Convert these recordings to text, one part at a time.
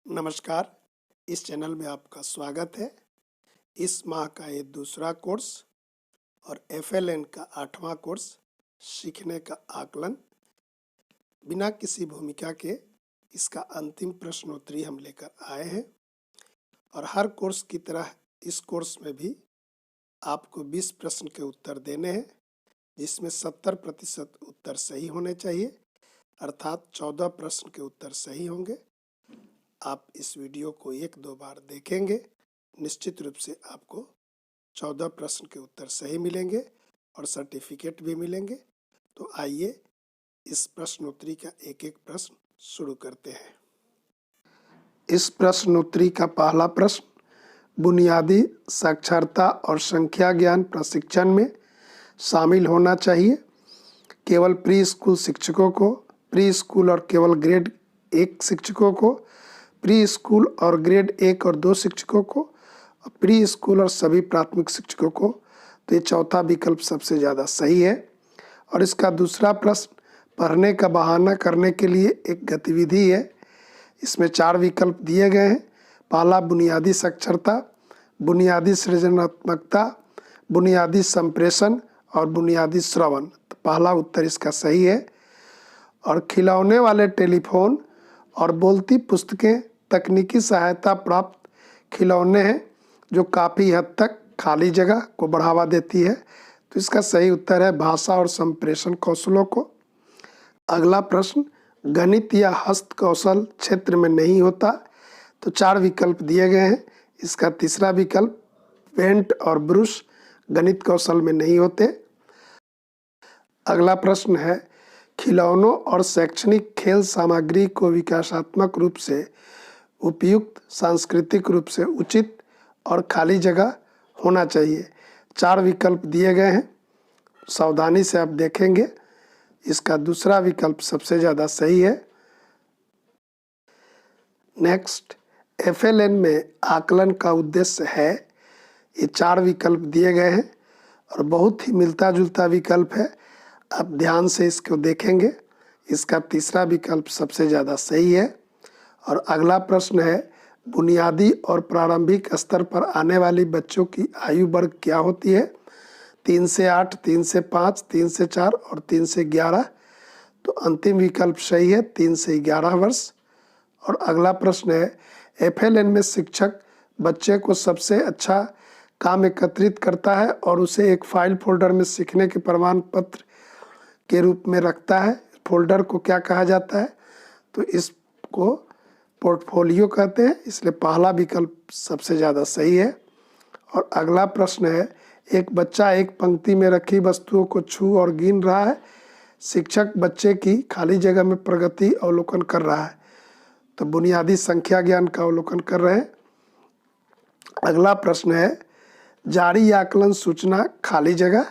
नमस्कार। इस चैनल में आपका स्वागत है। इस माह का ये दूसरा कोर्स और FLN का 8वां कोर्स सीखने का आकलन। बिना किसी भूमिका के इसका अंतिम प्रश्नोत्तरी हम लेकर आए हैं और हर कोर्स की तरह इस कोर्स में भी आपको 20 प्रश्न के उत्तर देने हैं, जिसमें 70% उत्तर सही होने चाहिए, अर्थात 14 प्रश्न के उत्तर सही होंगे। आप इस वीडियो को 1-2 बार देखेंगे, निश्चित रूप से आपको 14 प्रश्न के उत्तर सही मिलेंगे और सर्टिफिकेट भी मिलेंगे। तो आइए इस प्रश्नोत्तरी का एक एक प्रश्न शुरू करते हैं। इस प्रश्नोत्तरी का पहला प्रश्न, बुनियादी साक्षरता और संख्या ज्ञान प्रशिक्षण में शामिल होना चाहिए केवल प्री स्कूल शिक्षकों को, प्री स्कूल और केवल ग्रेड 1 शिक्षकों को, प्री स्कूल और ग्रेड 1 और 2 शिक्षकों को, प्री स्कूल और सभी प्राथमिक शिक्षकों को। तो ये चौथा विकल्प सबसे ज़्यादा सही है। और इसका दूसरा प्रश्न, पढ़ने का बहाना करने के लिए एक गतिविधि है। इसमें 4 विकल्प दिए गए हैं। पहला बुनियादी साक्षरता, बुनियादी सृजनात्मकता, बुनियादी संप्रेषण और बुनियादी श्रवण। तो पहला उत्तर इसका सही है। और खिलौने वाले टेलीफोन और बोलती पुस्तकें तकनीकी सहायता प्राप्त खिलौने हैं जो काफ़ी हद तक खाली जगह को बढ़ावा देती है। तो इसका सही उत्तर है भाषा और संप्रेषण कौशलों को। अगला प्रश्न, गणित या हस्त कौशल क्षेत्र में नहीं होता। तो 4 विकल्प दिए गए हैं। इसका तीसरा विकल्प, पेंट और ब्रश गणित कौशल में नहीं होते। अगला प्रश्न है, खिलौनों और शैक्षणिक खेल सामग्री को विकासात्मक रूप से उपयुक्त, सांस्कृतिक रूप से उचित और खाली जगह होना चाहिए। 4 विकल्प दिए गए हैं, सावधानी से आप देखेंगे। इसका दूसरा विकल्प सबसे ज़्यादा सही है। नेक्स्ट, FLN में आकलन का उद्देश्य है। ये 4 विकल्प दिए गए हैं और बहुत ही मिलता जुलता विकल्प है। आप ध्यान से इसको देखेंगे। इसका तीसरा विकल्प सबसे ज़्यादा सही है। और अगला प्रश्न है, बुनियादी और प्रारंभिक स्तर पर आने वाली बच्चों की आयु वर्ग क्या होती है। 3 से 8, 3 से 5, 3 से 4 और 3 से 11। तो अंतिम विकल्प सही है, 3 से 11 वर्ष। और अगला प्रश्न है, FLN में शिक्षक बच्चे को सबसे अच्छा काम एकत्रित करता है और उसे एक फाइल फोल्डर में सीखने के प्रमाण पत्र के रूप में रखता है। फोल्डर को क्या कहा जाता है? तो इसको पोर्टफोलियो कहते हैं। इसलिए पहला विकल्प सबसे ज़्यादा सही है। और अगला प्रश्न है, एक बच्चा एक पंक्ति में रखी वस्तुओं को छू और गिन रहा है। शिक्षक बच्चे की खाली जगह में प्रगति अवलोकन कर रहा है। तो बुनियादी संख्या ज्ञान का अवलोकन कर रहे हैं। अगला प्रश्न है, जारी आकलन सूचना खाली जगह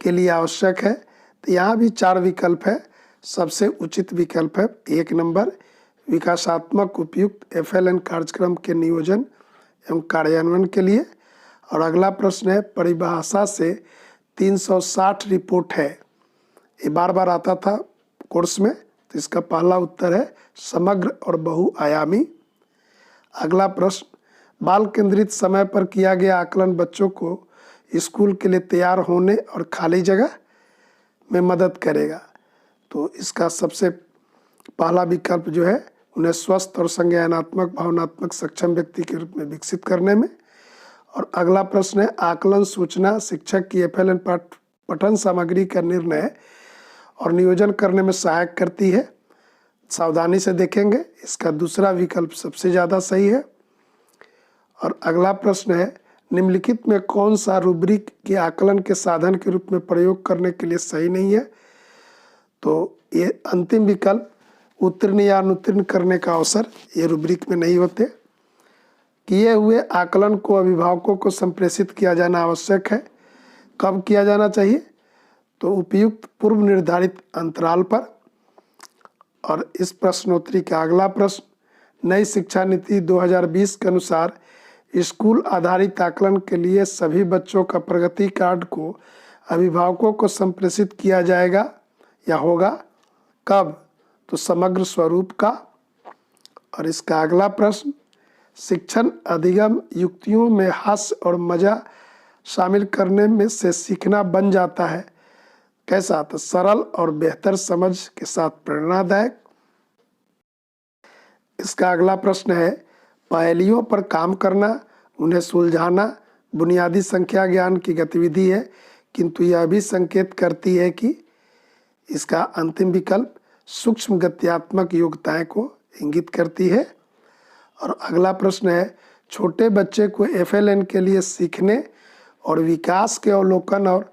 के लिए आवश्यक है। तो यहाँ भी 4 विकल्प है। सबसे उचित विकल्प है 1 नंबर, विकासात्मक उपयुक्त FLN कार्यक्रम के नियोजन एवं कार्यान्वयन के लिए। और अगला प्रश्न है, परिभाषा से 360 रिपोर्ट है। ये बार बार आता था कोर्स में। तो इसका पहला उत्तर है समग्र और बहुआयामी। अगला प्रश्न, बाल केंद्रित समय पर किया गया आकलन बच्चों को स्कूल के लिए तैयार होने और खाली जगह में मदद करेगा। तो इसका सबसे पहला विकल्प जो है, उन्हें स्वस्थ और संज्ञानात्मक भावनात्मक सक्षम व्यक्ति के रूप में विकसित करने में। और अगला प्रश्न है, आकलन सूचना शिक्षक की FLN पठन सामग्री का निर्णय और नियोजन करने में सहायक करती है। सावधानी से देखेंगे। इसका दूसरा विकल्प सबसे ज़्यादा सही है। और अगला प्रश्न है, निम्नलिखित में कौन सा रूब्रिक के आकलन के साधन के रूप में प्रयोग करने के लिए सही नहीं है। तो ये अंतिम विकल्प, उत्तीर्ण या अनुत्तीर्ण करने का अवसर, ये रूब्रिक में नहीं होते। किए हुए आकलन को अभिभावकों को संप्रेषित किया जाना आवश्यक है। कब किया जाना चाहिए? तो उपयुक्त पूर्व निर्धारित अंतराल पर। और इस प्रश्नोत्तरी का अगला प्रश्न, नई शिक्षा नीति 2020 के अनुसार स्कूल आधारित आकलन के लिए सभी बच्चों का प्रगति कार्ड को अभिभावकों को संप्रेषित किया जाएगा या होगा। कब? तो समग्र स्वरूप का। और इसका अगला प्रश्न, शिक्षण अधिगम युक्तियों में हास्य और मजा शामिल करने में से सीखना बन जाता है। कैसा? तो सरल और बेहतर समझ के साथ प्रेरणादायक। इसका अगला प्रश्न है, पहेलियों पर काम करना, उन्हें सुलझाना बुनियादी संख्या ज्ञान की गतिविधि है, किंतु यह भी संकेत करती है कि इसका अंतिम विकल्प सूक्ष्म गत्यात्मक योग्यताएं को इंगित करती है। और अगला प्रश्न है, छोटे बच्चे को FLN के लिए सीखने और विकास के अवलोकन और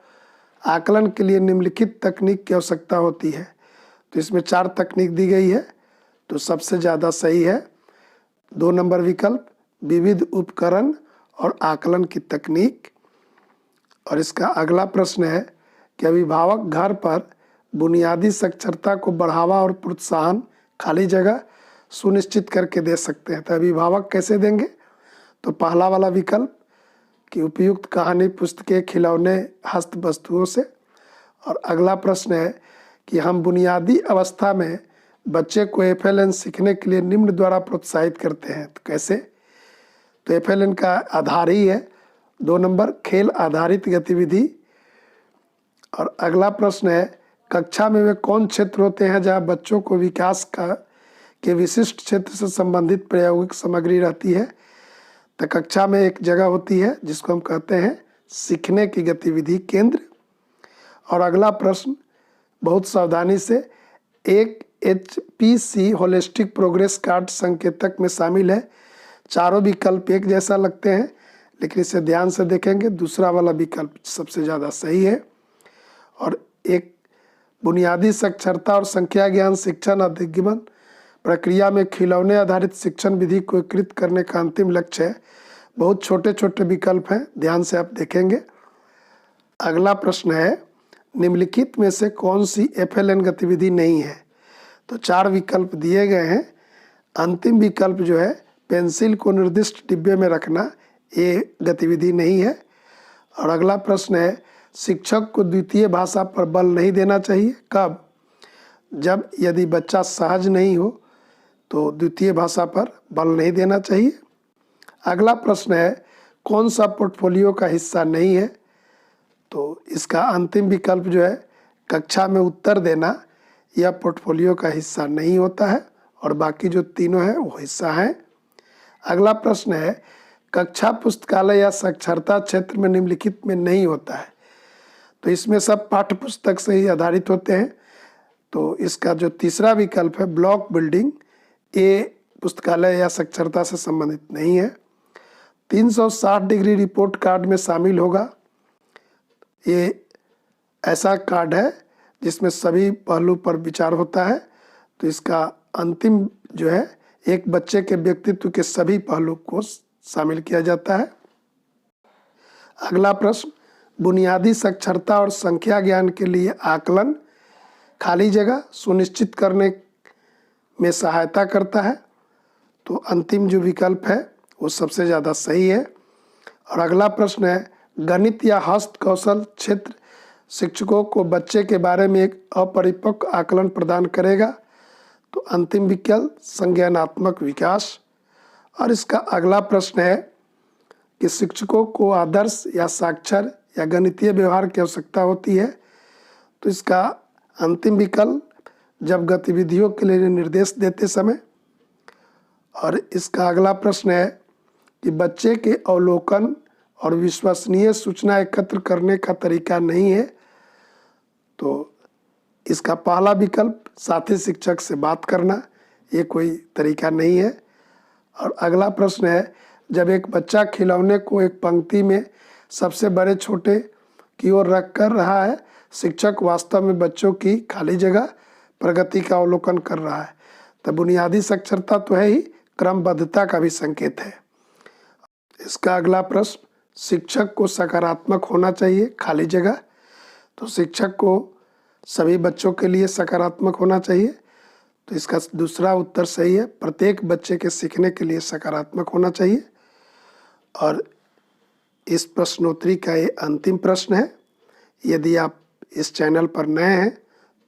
आकलन के लिए निम्नलिखित तकनीक की आवश्यकता होती है। तो इसमें 4 तकनीक दी गई है, तो सबसे ज़्यादा सही है 2 नंबर विकल्प, विविध उपकरण और आकलन की तकनीक। और इसका अगला प्रश्न है कि अभिभावक घर पर बुनियादी साक्षरता को बढ़ावा और प्रोत्साहन खाली जगह सुनिश्चित करके दे सकते हैं। तो अभिभावक कैसे देंगे? तो पहला वाला विकल्प कि उपयुक्त कहानी, पुस्तकें, खिलौने, हस्त वस्तुओं से। और अगला प्रश्न है कि हम बुनियादी अवस्था में बच्चे को FLN सीखने के लिए निम्न द्वारा प्रोत्साहित करते हैं। तो कैसे? तो FLN का आधार ही है 2 नंबर, खेल आधारित गतिविधि। और अगला प्रश्न है, कक्षा में वे कौन क्षेत्र होते हैं जहां बच्चों को विकास के विशिष्ट क्षेत्र से संबंधित प्रायोगिक सामग्री रहती है? तो कक्षा में एक जगह होती है जिसको हम कहते हैं सीखने की गतिविधि केंद्र। और अगला प्रश्न बहुत सावधानी से, एक HPC होलिस्टिक प्रोग्रेस कार्ड संकेतक में शामिल है। चारों विकल्प एक जैसा लगते हैं, लेकिन इसे ध्यान से देखेंगे, दूसरा वाला विकल्प सबसे ज़्यादा सही है। और एक बुनियादी साक्षरता और संख्या ज्ञान शिक्षण अधिगमन प्रक्रिया में खिलौने आधारित शिक्षण विधि को एकीकृत करने का अंतिम लक्ष्य है। बहुत छोटे छोटे विकल्प हैं, ध्यान से आप देखेंगे। अगला प्रश्न है, निम्नलिखित में से कौन सी FLN गतिविधि नहीं है? तो 4 विकल्प दिए गए हैं। अंतिम विकल्प जो है पेंसिल को निर्दिष्ट डिब्बे में रखना, ये गतिविधि नहीं है। और अगला प्रश्न है, शिक्षक को द्वितीय भाषा पर बल नहीं देना चाहिए। कब? जब यदि बच्चा सहज नहीं हो तो द्वितीय भाषा पर बल नहीं देना चाहिए। अगला प्रश्न है, कौन सा पोर्टफोलियो का हिस्सा नहीं है? तो इसका अंतिम विकल्प जो है कक्षा में उत्तर देना, यह पोर्टफोलियो का हिस्सा नहीं होता है, और बाकी जो तीनों हैं वो हिस्सा हैं। अगला प्रश्न है, कक्षा पुस्तकालय या साक्षरता क्षेत्र में निम्नलिखित में नहीं होता है। तो इसमें सब पाठ्य पुस्तक से ही आधारित होते हैं। तो इसका जो तीसरा विकल्प है ब्लॉक बिल्डिंग, ये पुस्तकालय या साक्षरता से संबंधित नहीं है। 360 डिग्री रिपोर्ट कार्ड में शामिल होगा। ये ऐसा कार्ड है जिसमें सभी पहलू पर विचार होता है। तो इसका अंतिम जो है एक बच्चे के व्यक्तित्व के सभी पहलू को शामिल किया जाता है। अगला प्रश्न, बुनियादी साक्षरता और संख्या ज्ञान के लिए आकलन खाली जगह सुनिश्चित करने में सहायता करता है। तो अंतिम जो विकल्प है वो सबसे ज़्यादा सही है। और अगला प्रश्न है, गणित या हस्त कौशल क्षेत्र शिक्षकों को बच्चे के बारे में एक अपरिपक्व आकलन प्रदान करेगा। तो अंतिम विकल्प संज्ञानात्मक विकास। और इसका अगला प्रश्न है कि शिक्षकों को आदर्श या साक्षर या गणितीय व्यवहार की आवश्यकता होती है। तो इसका अंतिम विकल्प जब गतिविधियों के लिए निर्देश देते समय। और इसका अगला प्रश्न है कि बच्चे के अवलोकन और विश्वसनीय सूचना एकत्र करने का तरीका नहीं है। तो इसका पहला विकल्प साथी शिक्षक से बात करना, ये कोई तरीका नहीं है। और अगला प्रश्न है, जब एक बच्चा खिलौने को एक पंक्ति में सबसे बड़े छोटे की ओर रख कर रहा है, शिक्षक वास्तव में बच्चों की खाली जगह प्रगति का अवलोकन कर रहा है। तो बुनियादी साक्षरता तो है ही, क्रमबद्धता का भी संकेत है। इसका अगला प्रश्न, शिक्षक को सकारात्मक होना चाहिए, खाली जगह। तो शिक्षक को सभी बच्चों के लिए सकारात्मक होना चाहिए। तो इसका दूसरा उत्तर सही है, प्रत्येक बच्चे के सीखने के लिए सकारात्मक होना चाहिए। और इस प्रश्नोत्तरी का ये अंतिम प्रश्न है। यदि आप इस चैनल पर नए हैं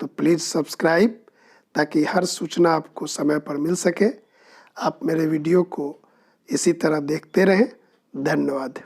तो प्लीज़ सब्सक्राइब, ताकि हर सूचना आपको समय पर मिल सके। आप मेरे वीडियो को इसी तरह देखते रहें। धन्यवाद।